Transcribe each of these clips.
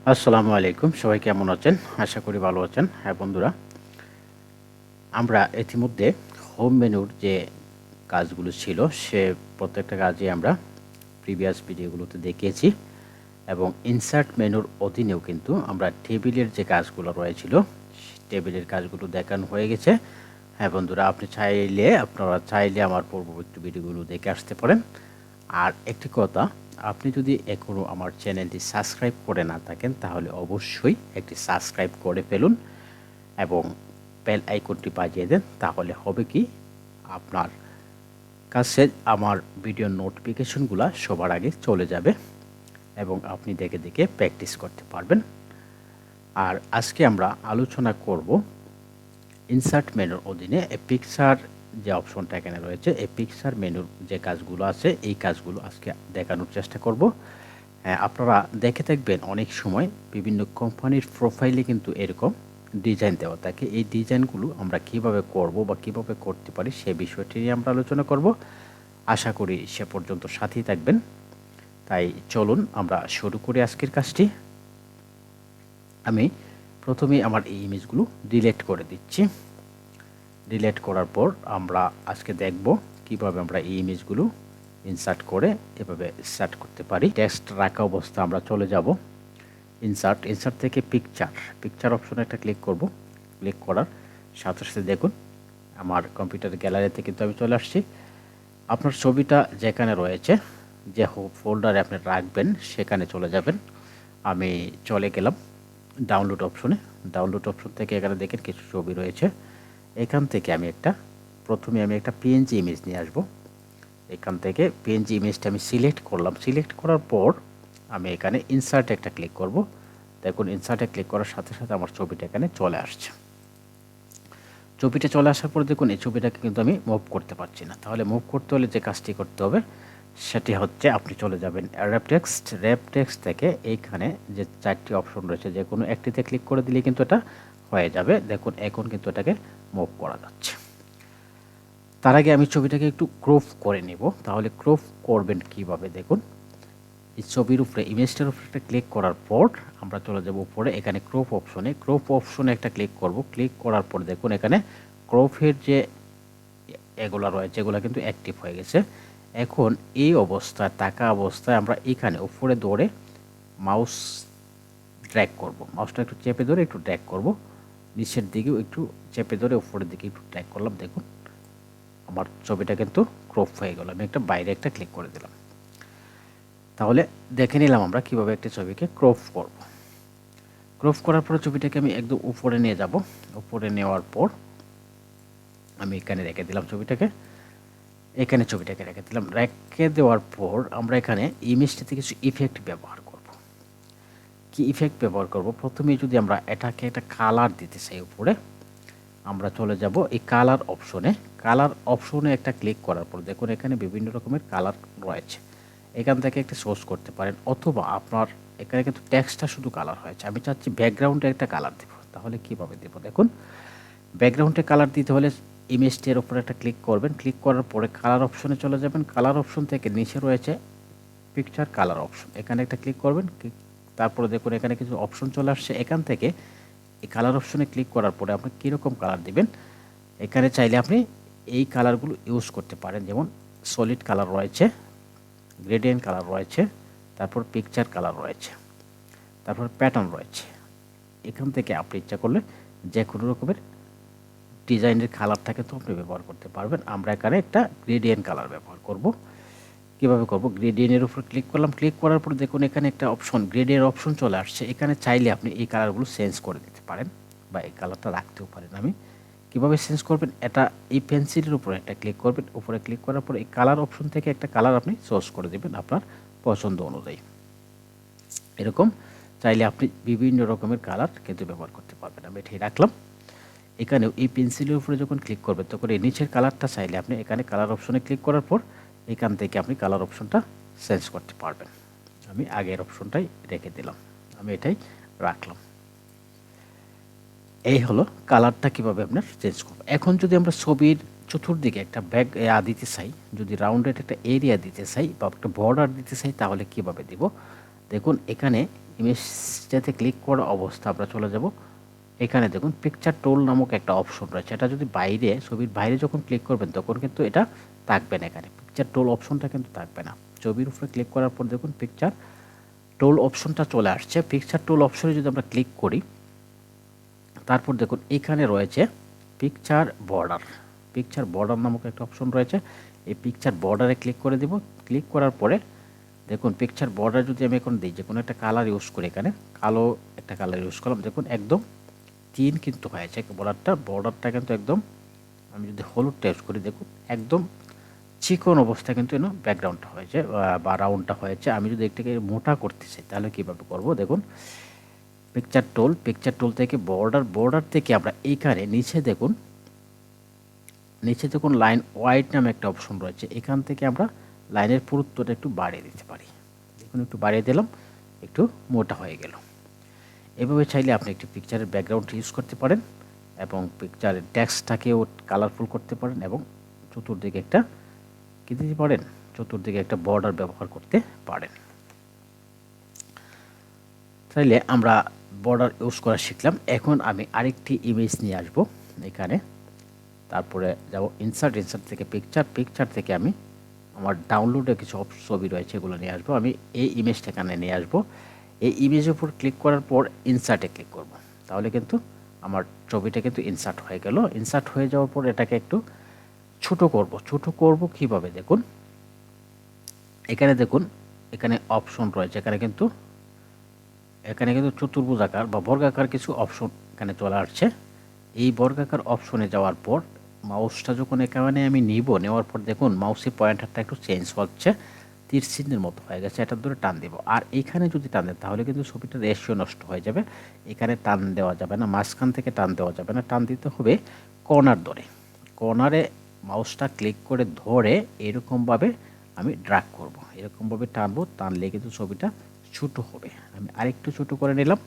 আসসালামু আলাইকুম। সবাই কেমন আছেন? আশা করি ভালো আছেন। হ্যাঁ বন্ধুরা, আমরা ইতিমধ্যে হোম মেনুর যে কাজগুলো ছিল, সে প্রত্যেকটা কাজই আমরা প্রিভিয়াস ভিডিওগুলোতে দেখিয়েছি এবং ইনসার্ট মেনুর অধীনেও কিন্তু আমরা টেবিলের যে কাজগুলো রয়েছিল, টেবিলের কাজগুলো দেখানো হয়ে গেছে। হ্যাঁ বন্ধুরা, আপনারা চাইলে আমার পূর্ববর্তী ভিডিওগুলো দেখে আসতে পারেন। আর একটি কথা, আপনি যদি এখনও আমার চ্যানেলটি সাবস্ক্রাইব করে না থাকেন তাহলে অবশ্যই একটি সাবস্ক্রাইব করে ফেলুন এবং বেল আইকনটি বাজিয়ে দেন। তাহলে হবে কি, আপনার কাছে আমার ভিডিও নোটিফিকেশনগুলো সবার আগে চলে যাবে এবং আপনি দেখে দেখে প্র্যাকটিস করতে পারবেন। আর আজকে আমরা আলোচনা করব ইনসার্ট মেনুর অধীনে পিকচার যে অপশনটা এখানে রয়েছে, এই পিকচার মেনুর যে কাজগুলো আছে, এই কাজগুলো আজকে দেখানোর চেষ্টা করব। আপনারা দেখে থাকবেন অনেক সময় বিভিন্ন কোম্পানির প্রোফাইলে কিন্তু এরকম ডিজাইন দেওয়া থাকে। এই ডিজাইনগুলো আমরা কিভাবে করব বা কিভাবে করতে পারি সে বিষয়টি নিয়ে আমরা আলোচনা করব। আশা করি সে পর্যন্ত সাথেই থাকবেন। তাই চলুন আমরা শুরু করি আজকের কাজটি। আমি প্রথমেই আমার এই ইমেজগুলো ডিলিট করে দিচ্ছি। ডিলিট করার পর আমরা আজকে দেখব কিভাবে আমরা এই ইমেজগুলো ইনসার্ট করে এভাবে সেট করতে পারি। টেক্সট রাখা অবস্থা আমরা চলে যাব ইনসার্ট থেকে পিকচার অপশনে একটা ক্লিক করব। ক্লিক করার সাথে সাথে দেখুন আমার কম্পিউটার গ্যালারিতে কিন্তু আমি চলে আসছি। আপনার ছবিটা যেখানে রয়েছে, যে ফোল্ডারে আপনি রাখবেন সেখানে চলে যাবেন। আমি চলে গেলাম ডাউনলোড অপশন থেকে এখানে দেখেন কিছু ছবি রয়েছে। এখান থেকে প্রথমে আমি একটা পিএনজি ইমেজ নিয়ে আসব। এখান থেকে পিএনজি ইমেজটা আমি সিলেক্ট করলাম। সিলেক্ট করার পর আমি এখানে ইনসার্টে একটা ক্লিক করব। দেখুন ইনসার্টে ক্লিক করার সাথে সাথে আমার ছবিটা এখানে চলে আসছে। ছবিটা চলে আসার পর দেখুন এই ছবিটাকে কিন্তু আমি মুভ করতে পারছি না। তাহলে মুভ করতে হলে যে কাজটি করতে হবে সেটি হচ্ছে, আপনি চলে যাবেন র্যাপ টেক্সট থেকে এইখানে যে চারটি অপশন রয়েছে, যে কোনো একটিতে ক্লিক করে দিলে কিন্তু এটা হয়ে যাবে। দেখুন এখন কিন্তু এটাকে মুভ করা যাচ্ছে। তার আগে আমি ছবিটাকে একটু ক্রপ করে নেব। তাহলে ক্রপ করবেন কিভাবে, দেখুন এই ছবির উপরে ইমেজটার উপরে একটা ক্লিক করার পর আমরা চলে যাব উপরে, এখানে ক্রপ অপশনে একটা ক্লিক করব। ক্লিক করার পর দেখুন এখানে ক্রপের যে এগুলো রয়েছে এগুলো কিন্তু অ্যাক্টিভ হয়ে গেছে। এখন এই অবস্থায় থাকা অবস্থায় আমরা এখানে উপরে ধরে মাউস ড্র্যাগ করব। মাউসটা একটু চেপে ধরে একটু ড্র্যাগ করব, নিচের দিকেও একটু চেপে ধরে উপরের দিকে একটু ড্র্যাগ করলাম। দেখুন আমার ছবিটা কিন্তু ক্রপ হয়ে গেল। আমি বাইরে একটা ক্লিক করে দিলাম। তাহলে দেখে নিলাম আমরা কিভাবে একটা ছবিকে ক্রপ করব। ক্রপ করার পর ছবিটাকে আমি একদম উপরে নিয়ে যাব। উপরে নেওয়ার পর আমি এখানে রেখে দিলাম ছবিটাকে। রেখে দেওয়ার পর আমরা এখানে ইমেজটিতে কিছু ইফেক্ট ব্যবহার করব। কি ইফেক্ট ব্যবহার করব? প্রথমেই যদি আমরা এটাকে একটা কালার দিতে চাই, উপরে আমরা চলে যাব এই কালার অপশনে একটা ক্লিক করার পর দেখুন এখানে বিভিন্ন রকমের কালার রয়েছে। এখান থেকে একটা সোর্স করতে পারেন, অথবা আপনার এখানে কিন্তু টেক্সটটা শুধু কালার হয়েছে। আমি চাচ্ছি ব্যাকগ্রাউন্ডে একটা কালার দেব। তাহলে কিভাবে দেব? দেখুন ব্যাকগ্রাউন্ডে কালার দিতে হলে ইমেজটির উপরে একটা ক্লিক করবেন। ক্লিক করার পরে কালার অপশনে চলে যাবেন। কালার অপশন থেকে নিচে রয়েছে পিকচার কালার অপশন, এখানে একটা ক্লিক করবেন। তারপরে দেখুন এখানে কিছু অপশন চলে আসছে। এখান থেকে এই কালার অপশনে ক্লিক করার পরে আপনি কীরকম কালার দিবেন, এখানে চাইলে আপনি এই কালারগুলো ইউজ করতে পারেন। যেমন সলিড কালার রয়েছে, গ্রেডিয়েন্ট কালার রয়েছে, তারপর পিকচার কালার রয়েছে, তারপর প্যাটার্ন রয়েছে। এখান থেকে আপনি ইচ্ছা করলে যে কোনো রকমের ডিজাইনের কালারটাকে তো আপনি ব্যবহার করতে পারবেন। আমরা এখানে একটা গ্রেডিয়েন্ট কালার ব্যবহার করব। কীভাবে করব? গ্রেডিয়েন্টের উপর ক্লিক করলাম। ক্লিক করার পর দেখুন এখানে একটা অপশন, গ্রেডিয়েন্ট অপশন চলে আসছে। এখানে চাইলে আপনি এই কালারগুলো চেঞ্জ করে দিতে পারেন বা এই কালারটা রাখতেও পারেন। আমি কীভাবে চেঞ্জ করবেন, এটা এই পেন্সিলের উপরে একটা ক্লিক করবেন। উপরে ক্লিক করার পর এই কালার অপশন থেকে একটা কালার আপনি চয়েস করে দেবেন আপনার পছন্দ অনুযায়ী। এরকম চাইলে আপনি বিভিন্ন রকমের কালার কিন্তু ব্যবহার করতে পারবেন। আমি এটাই রাখলাম। এখানেও এই পেন্সিলের উপরে যখন ক্লিক করবেন তখন এই নিচের কালারটা চাইলে আপনি এখানে কালার অপশনে ক্লিক করার পর এখান থেকে আপনি কালার অপশনটা চেঞ্জ করতে পারবেন। আমি আগের অপশনটাই রেখে দিলাম, আমি এটাই রাখলাম। এই হলো কালারটা কীভাবে আপনার চেঞ্জ করবো। এখন যদি আমরা ছবির চতুর্দিকে একটা ব্যাগ দিতে চাই, যদি রাউন্ডেড একটা এরিয়া দিতে চাই বা একটা বর্ডার দিতে চাই, তাহলে কিভাবে দিব? দেখুন এখানে ইমেজটাতে ক্লিক করা অবস্থা আমরা চলে যাব এখানে। দেখুন পিকচার টুল নামক একটা অপশন রয়েছে, এটা যদি বাইরে ছবির বাইরে যখন ক্লিক করবেন তখন কিন্তু এটা থাকবে না, এখানে পিকচার টুল অপশনটা কিন্তু থাকবে না। ছবির উপরে ক্লিক করার পর দেখুন পিকচার টুল অপশনটা চলে আসছে। পিকচার টুল অপশনে যদি আমরা ক্লিক করি, তারপর দেখুন এখানে রয়েছে পিকচার বর্ডার নামক একটা অপশন রয়েছে। এই পিকচার বর্ডারে ক্লিক করে দেব। ক্লিক করার পরে দেখুন পিকচার বর্ডার যদি আমি এখন দিই, যে কোনো একটা কালার ইউজ করি, এখানে কালো একটা কালার ইউজ করলাম, দেখুন একদম তিন কিন্তু হয়েছে বর্ডারটা কিন্তু একদম, আমি যদি হলুদটা ইউজ করি দেখুন একদম চিকন অবস্থা কিন্তু ব্যাকগ্রাউন্ডটা হয়েছে বা রাউন্ডটা হয়েছে। আমি যদি একটাকে মোটা করতে চাই তাহলে কীভাবে করব, দেখুন পিকচার টুল থেকে বর্ডার থেকে আমরা এইখানে নিচে দেখুন লাইন ওয়াইড নামে একটা অপশন রয়েছে, এখান থেকে আমরা লাইনের পুরুত্বটা একটু বাড়িয়ে দিতে পারি। দেখুন একটু বাড়িয়ে দিলাম, একটু মোটা হয়ে গেল। এভাবে চাইলে আপনি একটি পিকচারের ব্যাকগ্রাউন্ড ইউজ করতে পারেন এবং পিকচারের টেক্সটটাকেও কালারফুল করতে পারেন এবং চতুর্দিকে একটা কী দিতে পারেন, চতুর্দিকে একটা বর্ডার ব্যবহার করতে পারেন। তাইলে আমরা বর্ডার ইউজ করা শিখলাম। এখন আমি আরেকটি ইমেজ নিয়ে আসব এখানে, তারপরে যাব ইনসার্ট থেকে পিকচার থেকে আমি আমার ডাউনলোডে কিছু ছবি রয়েছে এগুলো নিয়ে আসবো। আমি এই ইমেজটা এখানে নিয়ে আসবো। এই ইমেজের উপর ক্লিক করার পর ইনসার্টে ক্লিক করব, তাহলে কিন্তু আমার ছবিটা কিন্তু ইনসার্ট হয়ে গেল। ইনসার্ট হয়ে যাওয়ার পর এটাকে একটু ছোট করব কিভাবে, দেখুন এখানে অপশন রয়েছে, এখানে কিন্তু চতুর্ভুজাকার বা বর্গাকার কিছু অপশন এখানে চলে আসছে। এই বর্গাকার অপশনে যাওয়ার পর মাউসটা যখন এখানে আমি নেওয়ার পর দেখুন মাউসের পয়েন্টারটা একটু চেঞ্জ হচ্ছে, তীর চিহ্নের মতো হয়ে গেছে, এটা ধরে টান দেব। আর এখানে যদি টান দেন তাহলে কিন্তু ছবিটার রেশিও নষ্ট হয়ে যাবে। এখানে টান দেওয়া যাবে না, মাঝখান থেকে টান দেওয়া যাবে না, টান দিতে হবে কর্নারে মাউসটা ক্লিক করে ধরে এরকমভাবে আমি ড্র্যাগ করব, এরকমভাবে টানলে কিন্তু ছবিটা ছোট হবে। আমি আরেকটু ছোট করে নিলাম,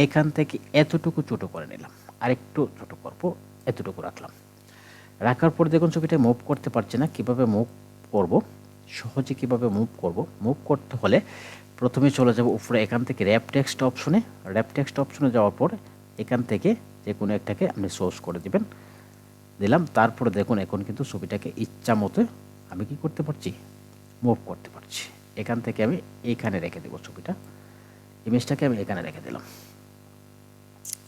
এখান থেকে এতটুকু ছোট করে নিলাম, আরেকটু ছোট করব, এতটুকু রাখার পর দেখুন ছবিটা মুভ করতে পারছি না। কিভাবে মুভ করব, সহজে কিভাবে মুভ করতে হলে প্রথমে চলে যাব উপরে, এখান থেকে র্যাপ টেক্সট অপশনে যাওয়ার পর এখান থেকে যে কোনো একটাকে আপনি সোর্স করে দিলাম। তারপরে দেখুন এখন কিন্তু ছবিটাকে ইচ্ছা মতো আমি কি করতে পারছি, মুভ করতে পারছি। এখান থেকে আমি এইখানে রেখে দেবো ইমেজটাকে আমি এখানে রেখে দিলাম।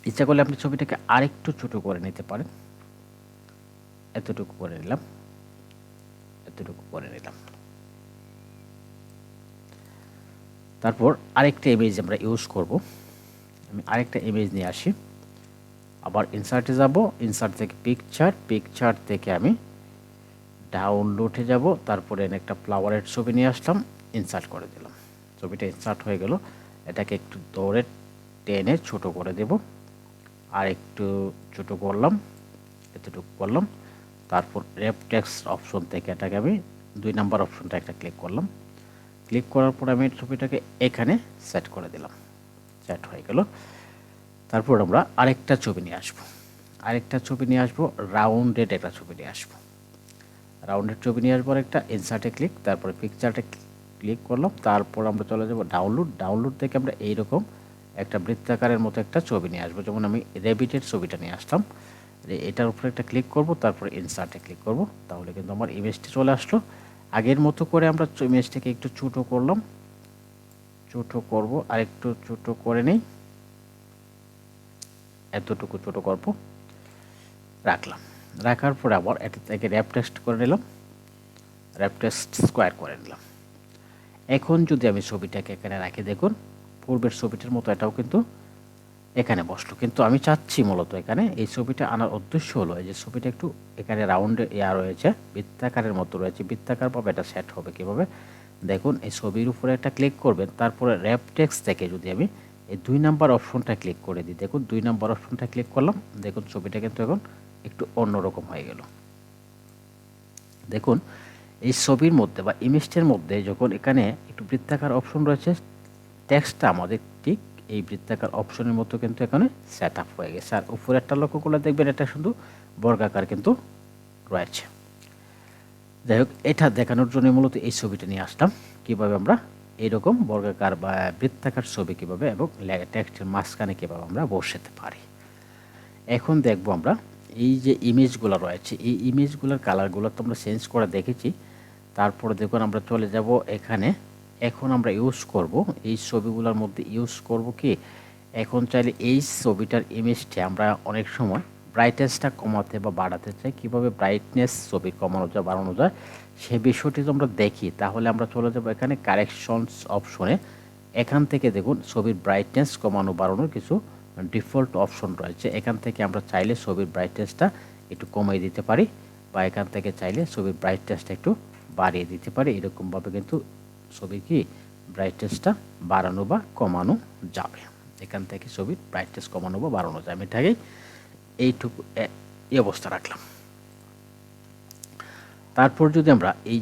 ইচ্ছা করলে আপনি ছবিটাকে আরেকটু ছোট করে নিতে পারেন, এতটুকু করে নিলাম। তারপর আরেকটা ইমেজ আমরা ইউজ করব। আমি আরেকটা ইমেজ নিয়ে আসি, আবার ইনসার্টে যাব, ইনসার্ট থেকে পিকচার থেকে আমি ডাউনলোডে যাব, তারপরে একটা ফ্লাওয়ারের ছবি নিয়ে আসলাম, ইনসার্ট করে দিলাম। ছবিটা ইনসার্ট হয়ে গেল। এটাকে একটু দৌড়ে টেনে ছোট করে দেব, আর একটু ছোট করলাম, এতটুকু করলাম। তারপর র্যাপ টেক্সট অপশন থেকে এটাকে আমি 2 নাম্বার অপশনটা একটা ক্লিক করলাম। ক্লিক করার পর আমি ছবিটাকে এখানে সেট করে দিলাম, সেট হয়ে গেল। তারপর আমরা আরেকটা ছবি নিয়ে আসবো, রাউন্ডেড একটা ছবি নিয়ে আসবো। একটা ইনসার্টে ক্লিক, তারপরে পিকচারটা ক্লিক করলাম। তারপর আমরা চলে যাব ডাউনলোড থেকে আমরা এইরকম একটা বৃত্তাকারের মতো একটা ছবি নিয়ে আসবো। যেমন আমি রেবিটের ছবিটা নিয়ে আসলাম, এটার উপরে একটা ক্লিক করব, তারপরে ইনসার্টে ক্লিক করব, তাহলে কিন্তু আমার ইমেজটি চলে আসলো। আগের মতো করে আমরা ইমেজটাকে একটু ছোট করব, আর একটু ছোট করে নেই, এতটুকু ছোট করব, রাখার পরে আবার এটা থেকে র্যাপ টেক্সট করে নিলাম, র্যাপ টেক্সট স্কোয়ার করে নিলাম। এখন যদি আমি ছবিটাকে এখানে রাখি, দেখুন পূর্বের ছবিটার মতো এটাও কিন্তু এখানে বসলো। কিন্তু আমি চাচ্ছি মূলত এখানে এই ছবিটা আনার উদ্দেশ্য হলো এই যে ছবিটা একটু এখানে রাউন্ডে রয়েছে, বৃত্তাকারের মতো রয়েছে, বৃত্তাকার পাবে, এটা সেট হবে কীভাবে, দেখুন এই ছবির উপরে একটা ক্লিক করবেন, তারপরে র্যাপ টেক্সট থেকে যদি আমি এই 2 নাম্বার অপশনটা ক্লিক করে দিই, দেখুন 2 নাম্বার অপশনটা ক্লিক করলাম, দেখুন ছবিটা কিন্তু এখন একটু অন্যরকম হয়ে গেল। দেখুন এই ছবির মধ্যে বা ইমেজটার মধ্যে যখন এখানে একটু বৃত্তাকার অপশন রয়েছে, টেক্সটটা আমাদের ঠিক এই বৃত্তাকার অপশনের মতো কিন্তু এখানে সেট আপ হয়ে গেছে। আর উপরে একটা লক্ষ্য করলে দেখবেন এটা শুধু বর্গাকার কিন্তু রয়েছে। যাই হোক, এটা দেখানোর জন্য মূলত এই ছবিটা নিয়ে আসলাম, কীভাবে আমরা এরকম বর্গাকার বা বৃত্তাকার ছবি কীভাবে এবং টেক্সটের মাঝখানে কীভাবে আমরা বসাতে পারি। এখন দেখব আমরা এই যে ইমেজগুলো রয়েছে, এই ইমেজগুলোর কালারগুলো তো আমরা চেঞ্জ করে দেখেছি। তারপরে দেখুন আমরা চলে যাব এখানে। এখন আমরা ইউজ করব এই ছবিগুলোর মধ্যে ইউজ করব কি, এখন চাইলে এই ছবিটার ইমেজটি আমরা অনেক সময় ব্রাইটনেসটা কমাতে বা বাড়াতে চাই। কীভাবে ব্রাইটনেস ছবি কমানো যায় বাড়ানো যায় সে বিষয়টি যদি আমরা দেখি, তাহলে আমরা চলে যাব এখানে কারেকশনস অপশনে। এখান থেকে দেখুন ছবির ব্রাইটনেস কমানো বাড়ানোর কিছু ডিফল্ট অপশন রয়েছে। এখান থেকে আমরা চাইলে ছবির ব্রাইটনেসটা একটু কমিয়ে দিতে পারি বা এখান থেকে চাইলে ছবির ব্রাইটনেসটা একটু বাড়িয়ে দিতে পারি। এরকমভাবে কিন্তু ছবির কি ব্রাইটনেসটা বাড়ানো বা কমানো যাবে। এখান থেকে ছবির ব্রাইটনেস কমানো বা বাড়ানো যায়। আমি এটাকেই এইটুকু এই অবস্থা রাখলাম। তারপর যদি আমরা এই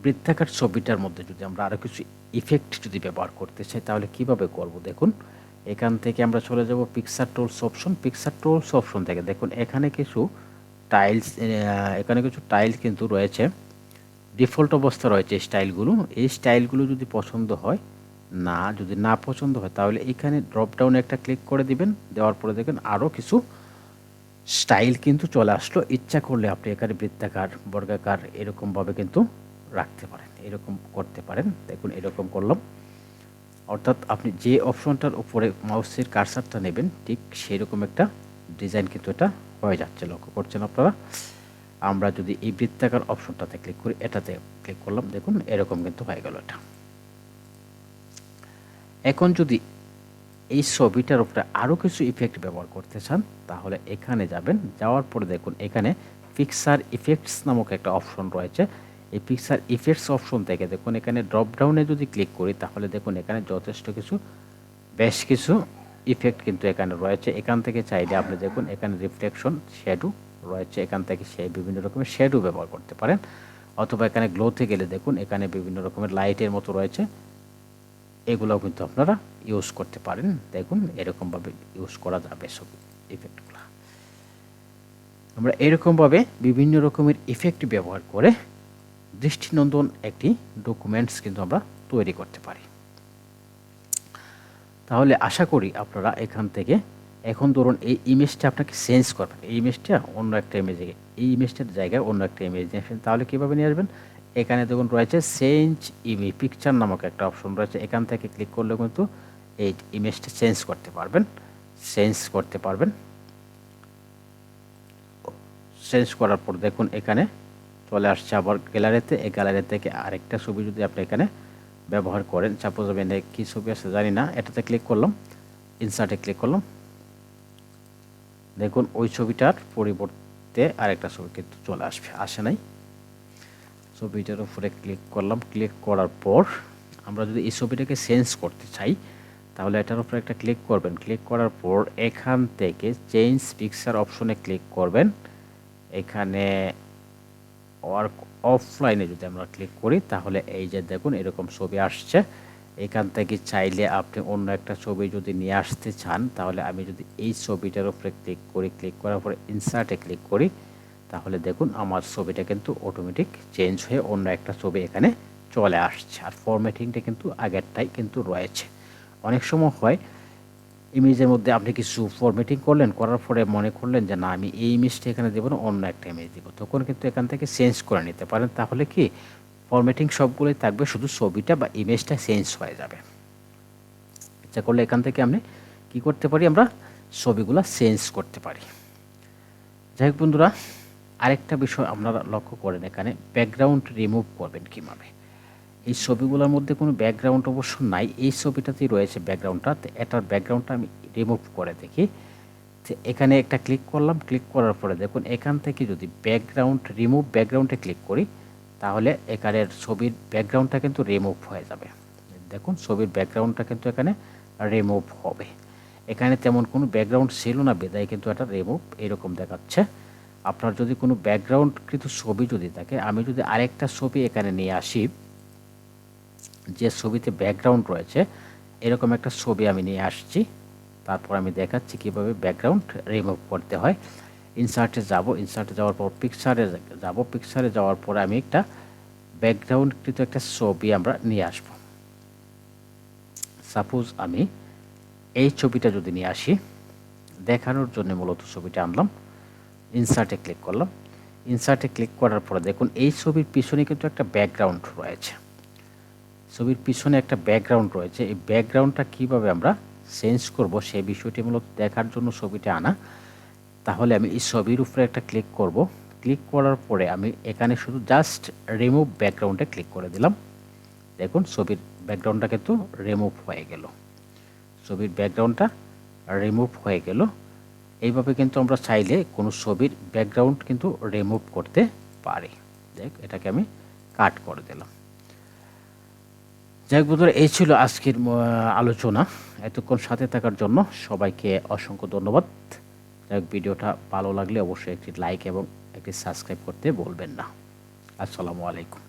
বৃত্তাকার ছবিটার মধ্যে যদি আমরা আরও কিছু ইফেক্ট যদি ব্যবহার করতে চাই, তাহলে কিভাবে করব দেখুন। এখান থেকে আমরা চলে যাব picture tools option. Picture tools option থেকে দেখুন এখানে কিছু টাইলস কিন্তু রয়েছে, ডিফল্ট অবস্থা রয়েছে স্টাইলগুলো। এই স্টাইলগুলো যদি পছন্দ হয় যদি না পছন্দ হয়, তাহলে এখানে ড্রপ ডাউনে একটা ক্লিক করে দিবেন। দেওয়ার পরে দেখেন আরও কিছু স্টাইল কিন্তু চলে আসলো। ইচ্ছা করলে আপনি এখানে বৃত্তাকার, বর্গাকার এরকমভাবে কিন্তু রাখতে পারেন, এরকম করতে পারেন। দেখুন এরকম করলাম, অর্থাৎ আপনি যে অপশনটার উপরে মাউসের কার্সারটা নেবেন ঠিক সেরকম একটা ডিজাইন কিন্তু এটা হয়ে যাচ্ছে। লক্ষ্য করছেন আপনারা। আমরা যদি এই বৃত্তাকার অপশনটাতে ক্লিক করি, এটাতে ক্লিক করলাম, দেখুন এরকম কিন্তু হয়ে গেল এটা। এখন যদি এই ছবিটার উপরে আরও কিছু ইফেক্ট ব্যবহার করতে চান, তাহলে এখানে যাবেন। যাওয়ার পরে দেখুন এখানে পিকচার ইফেক্টস নামক একটা অপশন রয়েছে। এই পিকচার ইফেক্টস অপশন থেকে দেখুন এখানে ড্রপ ডাউনে যদি ক্লিক করি, তাহলে দেখুন এখানে যথেষ্ট বেশ কিছু ইফেক্ট কিন্তু এখানে রয়েছে। এখান থেকে চাইলে আপনি দেখুন এখানে রিফ্লেকশন, শ্যাডো রয়েছে। এখান থেকে বিভিন্ন রকমের শ্যাডো ব্যবহার করতে পারেন। অথবা এখানে গ্লোতে গেলে দেখুন এখানে বিভিন্ন রকমের লাইটের মতো রয়েছে, এগুলোও কিন্তু আপনারা ইউজ করতে পারেন। দেখুন এরকমভাবে ইউজ করা যাবে সব ইফেক্টগুলো। আমরা এরকমভাবে বিভিন্ন রকমের ইফেক্ট ব্যবহার করে দৃষ্টিনন্দন একটি ডকুমেন্টস কিন্তু আমরা তৈরি করতে পারি। তাহলে আশা করি আপনারা এখান থেকে, এখন ধরুন এই ইমেজটা আপনাকে চেঞ্জ করবেন, এই ইমেজটা অন্য একটা ইমেজে, এই ইমেজটার জায়গায় অন্য একটা ইমেজ নিয়ে আসবেন। তাহলে কীভাবে নিয়ে আসবেন, এখানে দেখুন রয়েছে চেঞ্জ ইমেজ পিকচার নামক একটা অপশন রয়েছে। এখান থেকে ক্লিক করলে কিন্তু এই ইমেজটা চেঞ্জ করতে পারবেন। চেঞ্জ করার পর দেখুন এখানে চলে আসছে আবার গ্যালারিতে। এই গ্যালারি থেকে আরেকটা ছবি যদি আপনি এখানে ব্যবহার করেন, সাপোজ আমি কী ছবি আছে জানি না, এটাতে ক্লিক করলাম, ইনসার্টে ক্লিক করলাম, দেখুন ওই ছবিটার পরিবর্তে আরেকটা ছবি কিন্তু চলে আসে নাই। ছবিটার উপরে ক্লিক করলাম, ক্লিক করার পর আমরা যদি এই ছবিটাকে চেঞ্জ করতে চাই, তাহলে এটার উপরে একটা ক্লিক করবেন। ক্লিক করার পর এখান থেকে চেঞ্জ পিকচার অপশনে ক্লিক করবেন। এখানে ওয়ার্ক অফলাইনে যদি আমরা ক্লিক করি, তাহলে এই যে দেখুন এরকম ছবি আসছে। এখান থেকে চাইলে আপনি অন্য একটা ছবি যদি নিয়ে আসতে চান, তাহলে আমি যদি এই ছবিটার উপরে ক্লিক করি, ক্লিক করার পরে ইনসার্টে ক্লিক করি, তাহলে দেখুন আমার ছবিটা কিন্তু অটোমেটিক চেঞ্জ হয়ে অন্য একটা ছবি এখানে চলে আসছে। আর ফরম্যাটিংটা কিন্তু আগেরটাই কিন্তু রয়েছে। অনেক সময় হয় ইমেজের মধ্যে আপনি কিছু ফরম্যাটিং করলেন, করার পরে মনে করলেন যে না আমি এই ইমেজটা এখানে দেবো না, অন্য একটা ইমেজ দেবো, তখন কিন্তু এখান থেকে চেঞ্জ করে নিতে পারেন। তাহলে কি ফরম্যাটিং সবগুলোই থাকবে, শুধু ছবিটা বা ইমেজটা চেঞ্জ হয়ে যাবে। ইচ্ছা করলে এখান থেকে আপনি কী করতে পারি, আমরা ছবিগুলো চেঞ্জ করতে পারি। যাই হোক বন্ধুরা, আরেকটা বিষয় আপনারা লক্ষ্য করেন, এখানে ব্যাকগ্রাউন্ড রিমুভ করবেন কীভাবে। এই ছবিগুলোর মধ্যে কোনো ব্যাকগ্রাউন্ড অবশ্য নাই, এই ছবিটাতেই রয়েছে ব্যাকগ্রাউন্ডটা। তো এটার ব্যাকগ্রাউন্ডটা আমি রিমুভ করে দেখি। তো এখানে একটা ক্লিক করলাম, ক্লিক করার পরে দেখুন এখান থেকে যদি ব্যাকগ্রাউন্ড রিমুভ ব্যাকগ্রাউন্ডে ক্লিক করি, তাহলে এখানের ছবির ব্যাকগ্রাউন্ডটা কিন্তু রিমুভ হয়ে যাবে। দেখুন ছবির ব্যাকগ্রাউন্ডটা কিন্তু এখানে রিমুভ হবে। এখানে তেমন কোনো ব্যাকগ্রাউন্ড ছিল না বিধায় কিন্তু এটা রিমুভ এরকম দেখাচ্ছে। আপনার যদি কোনো ব্যাকগ্রাউন্ডকৃত ছবি যদি থাকে, আমি যদি আরেকটা ছবি এখানে নিয়ে আসি, যে ছবিতে ব্যাকগ্রাউন্ড রয়েছে এরকম একটা ছবি আমি নিয়ে আসছি, তারপর আমি দেখাচ্ছি কিভাবে ব্যাকগ্রাউন্ড রিমুভ করতে হয়। ইনসার্টে যাব, ইনসার্টে যাওয়ার পর পিকচারে যাব, পিকচারে যাওয়ার পরে আমি একটা ব্যাকগ্রাউন্ডকৃত একটা ছবি আমরা নিয়ে আসব। সাপোজ আমি এই ছবিটা যদি নিয়ে আসি, দেখানোর জন্য মূলত ছবিটা আনলাম, ইনসার্টে ক্লিক করলাম। ইনসার্টে ক্লিক করার পরে দেখুন এই ছবির পিছনে কিন্তু একটা ব্যাকগ্রাউন্ড রয়েছে। ছবির পিছনে একটা ব্যাকগ্রাউন্ড রয়েছে। এই ব্যাকগ্রাউন্ডটা কীভাবে আমরা চেঞ্জ করব সেই বিষয়টি মূলত দেখার জন্য ছবিটা আনা। তাহলে আমি এই ছবির উপরে একটা ক্লিক করব। ক্লিক করার পরে আমি এখানে শুধু জাস্ট রিমুভ ব্যাকগ্রাউন্ডে ক্লিক করে দিলাম। দেখুন ছবির ব্যাকগ্রাউন্ডটা কিন্তু রিমুভ হয়ে গেল। ছবির ব্যাকগ্রাউন্ডটা রিমুভ হয়ে গেল। এইভাবে কিন্তু আমরা চাইলে কোনো ছবির ব্যাকগ্রাউন্ড কিন্তু রিমুভ করতে পারি। দেখ, এটাকে আমি কাট করে দিলাম। যাই হোক বন্ধুরা, এই ছিল আজকের আলোচনা। এতক্ষণ সাথে থাকার জন্য সবাইকে অসংখ্য ধন্যবাদ। যাই হোক, ভিডিওটা ভালো লাগলে অবশ্যই একটি লাইক এবং একটি সাবস্ক্রাইব করতে বলবেন না। আসসালামু আলাইকুম।